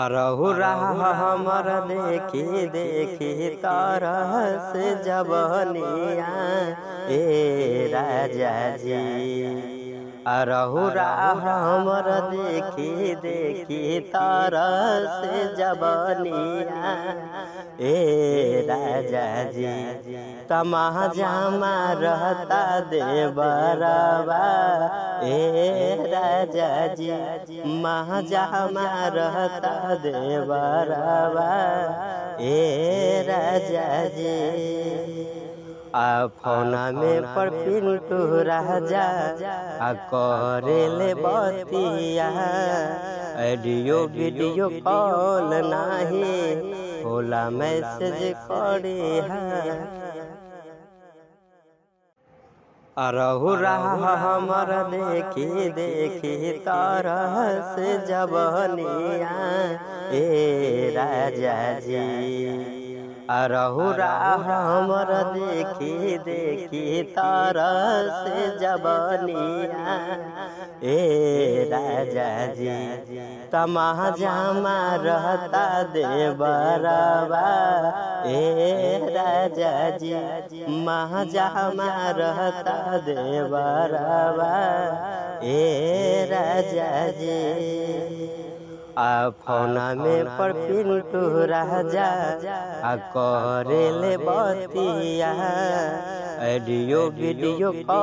अरहु रहा हमर देखी देखी तरस जबनिया ए राजा जी। अरहु रहा हमर देखी देखी तरस जबनिया ए राजा जी। तमाजामा रहता देवरवा ए राजा जी। महाजामा रहता देवरवा ए राजा जी। आ फोना में पर पिंटू राजा आ करेले बतिया ऑडियो वीडियो कॉल नाही होला मैसेज करे अरहु रहा हमर देखी देखी तरस जबनिया ए राजा जी। अरहु रहा हमर देखी देखी तरस जबनिया ए राजा जी। तमाजामा रहता देवरवा ए राजा जी। महाजामा रहता देवरवा ए राजा जी। आ फोना में पर पिंटू राजा आ करेले बतिया ऑडियो वीडियो